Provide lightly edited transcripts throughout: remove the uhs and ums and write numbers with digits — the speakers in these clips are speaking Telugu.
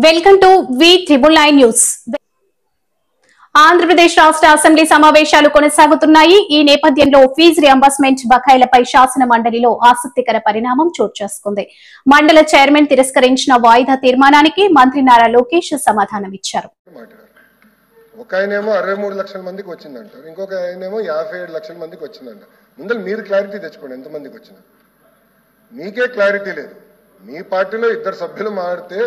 Welcome to V9 news. Andhra Pradesh రాష్ట్ర అసెంబ్లీ సమావేశాలు కొనసాగుతున్నాయి. ఈ నేపథ్యంలో ఫీజు రియంబర్స్మెంట్ బకాయిలపై శాసన మండలిలో ఆసక్తికర పరిణామం చోటు చేసుకుంది. మండల చైర్మన్ తిరస్కరించిన వాయిదా తీర్మానానికి మంత్రి నారా లోకేష్ సమాధానమిచ్చారు. ఒక ఆయనేమో 63 లక్షల మందికి వచ్చిందంటారు, ఇంకొక ఆయనేమో 57 లక్షల మందికి వచ్చిందంట. ముందర మీరు క్లారిటీ తెచ్చుకోండి, ఎంతమందికి వచ్చింది. మీకే క్లారిటీ లేదు. మీ పార్టీలో ఇద్దరు సభ్యులు మారితే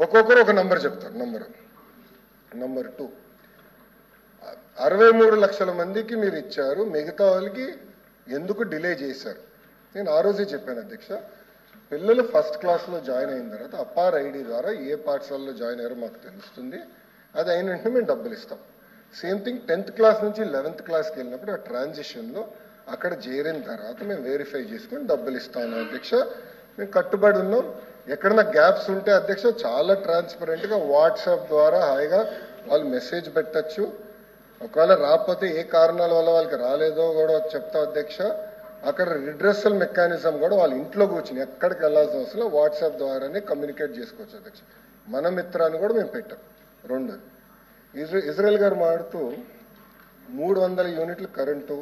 ఒక్కొక్కరు ఒక నంబర్ చెప్తారు. నంబర్ 2 63 లక్షల మందికి మీరు ఇచ్చారు, మిగతా వాళ్ళకి ఎందుకు డిలే చేశారు? నేను ఆ రోజే చెప్పాను అధ్యక్ష, పిల్లలు ఫస్ట్ క్లాస్లో జాయిన్ అయిన తర్వాత అప్పార్ ఐడి ద్వారా ఏ పాఠశాలలో జాయిన్ అయ్యారో మాకు తెలుస్తుంది. అది అయిన వెంటనే మేము డబ్బులు ఇస్తాం. సేమ్ థింగ్ 10th క్లాస్ నుంచి 11th క్లాస్కి వెళ్ళినప్పుడు ఆ ట్రాన్సిషన్లో అక్కడ చేరిన తర్వాత మేము వెరిఫై చేసుకొని డబ్బులు ఇస్తాం అధ్యక్ష. మేము కట్టుబడి ఉన్నాం. ఎక్కడన్నా గ్యాప్స్ ఉంటే అధ్యక్ష చాలా ట్రాన్స్పరెంట్గా వాట్సాప్ ద్వారా హాయిగా వాళ్ళు మెసేజ్ పెట్టచ్చు. ఒకవేళ రాకపోతే ఏ కారణాల వల్ల వాళ్ళకి రాలేదో కూడా చెప్తా అధ్యక్ష. అక్కడ రిడ్రెసల్ మెకానిజం కూడా వాళ్ళ ఇంట్లో కూర్చుని ఎక్కడికి వెళ్ళాల్సిన అవసరం వాట్సాప్ ద్వారానే కమ్యూనికేట్ చేసుకోవచ్చు అధ్యక్ష. మన మిత్రాన్ని కూడా మేము పెట్టాం. 2 ఇజ్రాయెల్ గారు మాడుతూ 300 యూనిట్లు కరెంటు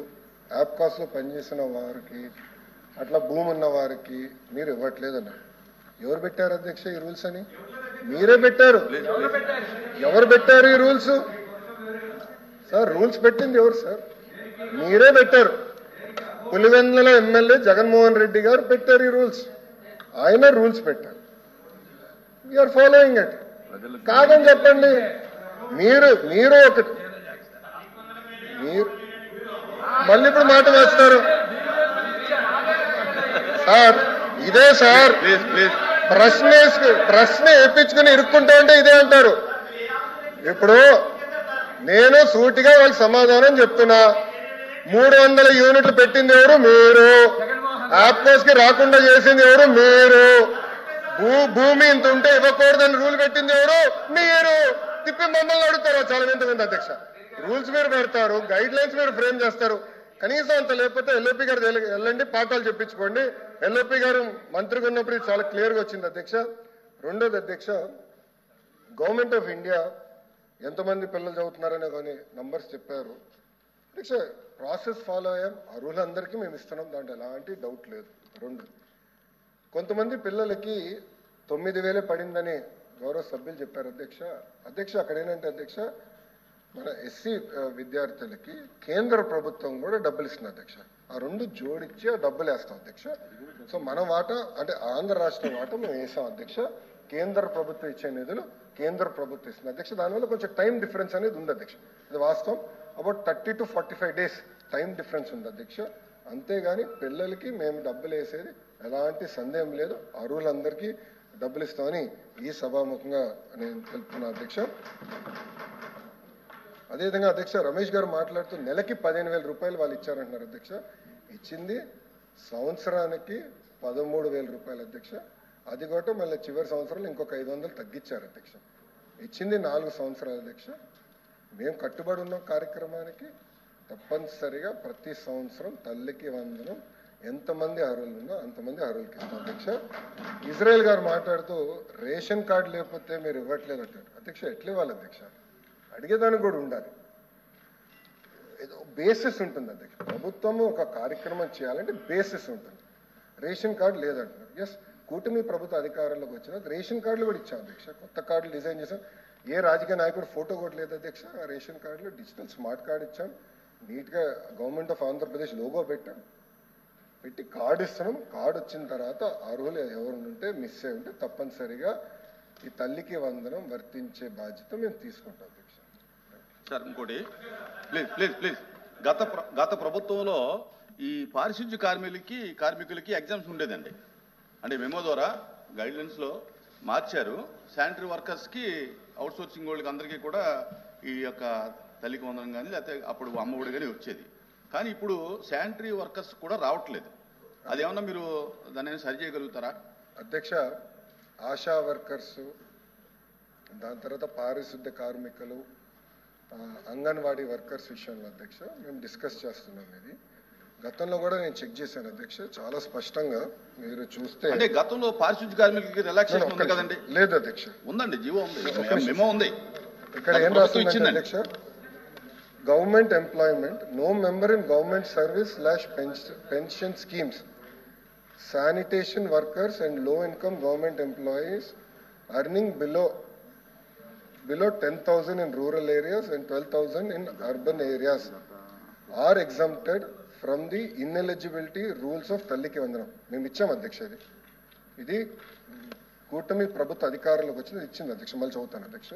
యాప్కాస్లో పనిచేసిన వారికి, అట్లా భూమి ఉన్న వారికి మీరు ఇవ్వట్లేదన్నారు. ఎవరు పెట్టారు అధ్యక్ష ఈ రూల్స్ అని? మీరే పెట్టారు. ఎవరు పెట్టారు ఈ రూల్స్? సార్ రూల్స్ పెట్టింది ఎవరు సార్? మీరే పెట్టారు. పులివెందుల ఎమ్మెల్యే జగన్మోహన్ రెడ్డి గారు పెట్టారు ఈ రూల్స్. ఆయన రూల్స్ పెట్టారు. We are following it. కాదని చెప్పండి. మీరు ఒకటి మీరు మళ్ళీ ఇప్పుడు మాట వేస్తారు సార్. ఇదే సార్ ప్రశ్న వేయించుకుని ఇరుక్కుంటా ఉంటే ఇదే అంటారు. ఇప్పుడు నేను సూటిగా వాళ్ళకి సమాధానం చెప్తున్నా. 300 యూనిట్లు పెట్టింది ఎవరు? మీరు. యాప్కోస్కి రాకుండా చేసింది ఎవరు? మీరు. భూమి ఇంత ఉంటే ఇవ్వకూడదని రూల్ పెట్టింది ఎవరు? మీరు. తిప్పి మమ్మల్ని అడుగుతారు చాలా మంది అధ్యక్ష. రూల్స్ మీరు పెడతారు, గైడ్ లైన్స్ మీరు ఫ్రేమ్ చేస్తారు. కనీసం అంత లేకపోతే ఎల్ఓపి గారు వెళ్ళండి, పాఠాలు చెప్పించుకోండి. ఎల్ఓపి గారు మంత్రిగా ఉన్నప్పుడు ఇది చాలా క్లియర్గా వచ్చింది అధ్యక్ష. 2వది అధ్యక్ష, గవర్నమెంట్ ఆఫ్ ఇండియా ఎంతమంది పిల్లలు చదువుతున్నారనే కానీ నంబర్స్ చెప్పారు అధ్యక్ష. ప్రాసెస్ ఫాలో అయ్యాం. అర్హులందరికీ మేము ఇస్తున్నాం, దాంట్లో ఎలాంటి డౌట్ లేదు. 2 కొంతమంది పిల్లలకి 9,000 పడిందని గౌరవ సభ్యులు చెప్పారు అధ్యక్ష. అక్కడ ఏంటంటే అధ్యక్ష, మన ఎస్సీ విద్యార్థులకి కేంద్ర ప్రభుత్వం కూడా డబ్బులు ఇస్తుంది అధ్యక్ష. ఆ 2 జోడించి ఆ డబ్బులు వేస్తాం అధ్యక్ష. సో మన వాటా అంటే ఆంధ్ర రాష్ట్ర వాటా మేము వేసాం అధ్యక్ష. కేంద్ర ప్రభుత్వం ఇచ్చే నిధులు కేంద్ర ప్రభుత్వం ఇస్తుంది అధ్యక్ష. దానివల్ల కొంచెం టైం డిఫరెన్స్ అనేది ఉంది అధ్యక్ష. ఇది వాస్తవం. About 30 to 45 days time difference ఉంది అధ్యక్ష. అంతేగాని పిల్లలకి మేము డబ్బులు వేసేది ఎలాంటి సందేహం లేదు. అర్హులందరికీ డబ్బులు ఇస్తామని ఈ సభాముఖంగా నేను తెలుపుతున్నా అధ్యక్ష. అదేవిధంగా అధ్యక్ష, రమేష్ గారు మాట్లాడుతూ నెలకి 15,000 రూపాయలు వాళ్ళు ఇచ్చారంటున్నారు అధ్యక్ష. ఇచ్చింది సంవత్సరానికి 13,000 రూపాయలు అధ్యక్ష. అది కూడా మళ్ళీ చివరి సంవత్సరాలు ఇంకొక 500 తగ్గించారు అధ్యక్ష. ఇచ్చింది 4 సంవత్సరాలు అధ్యక్ష. మేము కట్టుబడి ఉన్న కార్యక్రమానికి తప్పనిసరిగా ప్రతి సంవత్సరం తల్లికి వందనం ఎంతమంది అర్హులు ఉన్నా అంతమంది అర్హులకి ఇస్తాం అధ్యక్ష. ఇజ్రాయెల్ గారు మాట్లాడుతూ రేషన్ కార్డు లేకపోతే మీరు ఇవ్వట్లేదు అంటారు అధ్యక్ష. ఎట్లా ఇవ్వాలి అధ్యక్ష? అడిగేదానికి కూడా ఉండాలి. ఏదో బేసిస్ ఉంటుంది అధ్యక్ష. ప్రభుత్వం ఒక కార్యక్రమం చేయాలంటే బేసిస్ ఉంటుంది. రేషన్ కార్డు లేదంటున్నారు. ఎస్, కూటమి ప్రభుత్వ అధికారంలోకి వచ్చిన రేషన్ కార్డులు కూడా ఇచ్చాం అధ్యక్ష. కొత్త కార్డులు డిజైన్ చేసాం. ఏ రాజకీయ నాయకుడు ఫోటో కూడా లేదు అధ్యక్ష. ఆ రేషన్ కార్డులో డిజిటల్ స్మార్ట్ కార్డు ఇచ్చాం. నీట్గా గవర్నమెంట్ ఆఫ్ ఆంధ్రప్రదేశ్ లోగో పెట్టి కార్డు ఇస్తున్నాం. కార్డు వచ్చిన తర్వాత అర్హులు ఎవరు ఉంటే మిస్ అయి ఉంటే తప్పనిసరిగా ఈ తల్లికి వందనం వర్తించే బాధ్యత మేము తీసుకుంటాం అధ్యక్ష. సార్ ఇంకోటి ప్లీజ్ గత ప్రభుత్వంలో ఈ పారిశుద్ధ్య కార్మికులకి ఎగ్జామ్స్ ఉండేదండి. అంటే మెమో ద్వారా గైడ్లైన్స్లో మార్చారు. శానిటరీ వర్కర్స్కి అవుట్సోర్సింగ్ వాళ్ళకి అందరికీ కూడా ఈ యొక్క తల్లికి వందనం కానీ లేకపోతే అప్పుడు అమ్మఒడి కానీ వచ్చేది. కానీ ఇప్పుడు శానిటరీ వర్కర్స్ కూడా రావట్లేదు. అదేమన్నా మీరు దాన్ని సరి చేయగలుగుతారా అధ్యక్ష? ఆశా వర్కర్స్, దాని తర్వాత పారిశుద్ధ్య కార్మికులు, అంగన్వాడీ వర్కర్స్ విషయంలో అధ్యక్ష మేము డిస్కస్ చేస్తున్నాం. ఇది గతంలో కూడా నేను చెక్ చేశాను అధ్యక్ష, చాలా స్పష్టంగా మీరు చూస్తే అంటే గతంలో పారిశుద్ధ్య కార్మికులకి రిలాక్సేషన్ ఉంది కదండి? లేదు అధ్యక్ష, ఉందండి, జీవో ఉంది, మెమో ఉంది. ఇక్కడ ఏం రాస్తుందంటే అధ్యక్ష, government employment, no member in government service / pension schemes, sanitation workers and low income government employees earning below 10,000 in rural areas and 12,000 in urban areas are exempted from the ineligibility rules of తల్లికి వందనం. మేము ఇచ్చాం అధ్యక్ష, ఇది కూటమి ప్రభుత్వ అధికారంలోకి వచ్చింది ఇచ్చింది అధ్యక్ష. మళ్ళీ చదువుతాను అధ్యక్ష.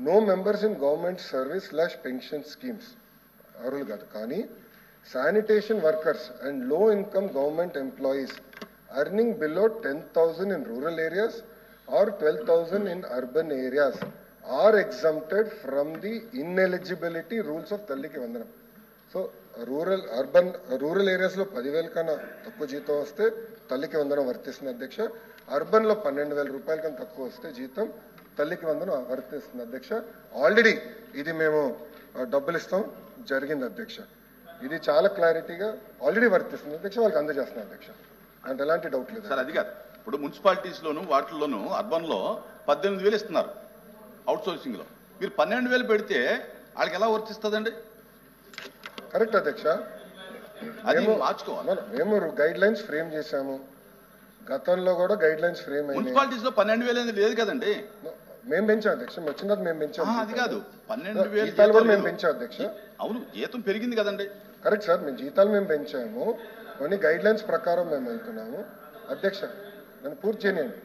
No members in government service / pension schemes, అర్హులు కాదు, కానీ sanitation workers and low income government employees earning below 10,000 in rural areas or 12,000 in urban areas are exempted from the ineligibility rules of తల్లికి వందనం. సో రూరల్ ఏరియాస్లో 10,000 కన్నా తక్కువ జీతం వస్తే తల్లికి వందనం వర్తిస్తుంది అధ్యక్ష. అర్బన్లో 12,000 రూపాయల కన్నా తక్కువ వస్తే జీతం తల్లికి వందనం వర్తిస్తుంది అధ్యక్ష. ఆల్రెడీ ఇది మేము డబ్బులు ఇస్తాం జరిగింది అధ్యక్ష. ఇది చాలా క్లారిటీగా ఆల్రెడీ వర్తిస్తుంది అధ్యక్ష, వాళ్ళకి అందజేస్తున్నాం అధ్యక్ష, అంటే ఎలాంటి డౌట్ లేదు సార్. అది కాదు, ఇప్పుడు మున్సిపాలిటీస్ లోను వాటిల్లోనూ అర్బన్ లో 18,000 ఇస్తున్నారు అవుట్ సోర్సింగ్ లో. మీరు 12,000 పెడితే వాళ్ళకి ఎలా వర్తిస్తుందండి? కరెక్ట్ అధ్యక్ష, అది మార్చుకోవాలి. మేము గైడ్ లైన్స్ ఫ్రేమ్ చేశాము, గతంలో కూడా గైడ్ లైన్స్ ఫ్రేమ్ అయ్యాయి. మున్సిపాలిటీస్ లో 12,000 లేదు కదండి. మేము పెంచాం అధ్యక్ష, వచ్చినది మేము పెంచాం. అది కాదు, 12,000 జీతాలు కూడా మేము పెంచాం అధ్యక్ష. అవును, జీతం పెరిగింది కదండి. కరెక్ట్ సార్, మేము జీతాలు మేము పెంచాము, కొన్ని గైడ్ లైన్స్ ప్రకారం మేము వెళ్తున్నాము అధ్యక్ష. నన్ను పూర్తి చేయనియండి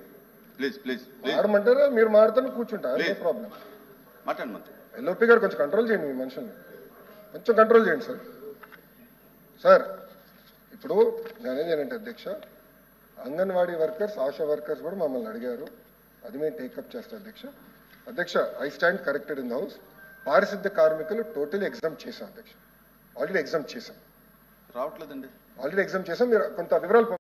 ప్లీజ్. ప్లీజ్ మాడమంటారా? మీరు మాడుతాను కూర్చుంటారు, ఏ ప్రాబ్లం. మాట్లాడమంటారు. ఎల్ఓపి గారు కొంచెం కంట్రోల్ చేయండి, మీ మనుషుల్ని కొంచెం కంట్రోల్ చేయండి సార్. సార్ ఇప్పుడు నేనేం చేయాలంటే అధ్యక్ష, అంగన్వాడీ వర్కర్స్, ఆశా వర్కర్స్ కూడా మమ్మల్ని అడిగారు, అది మేము టేకప్ చేస్తాం అధ్యక్ష. అధ్యక్ష, I stand corrected in the house. పారిశుద్ధ్య కార్మికులు టోటలీ ఎగ్జామ్ చేశాం అధ్యక్ష, ఆల్రెడీ ఎగ్జామ్ చేశాం. రావట్లేదండి, ఆల్రెడీ ఎగ్జామ్ చేశాం. మీరు కొంత వివరాలు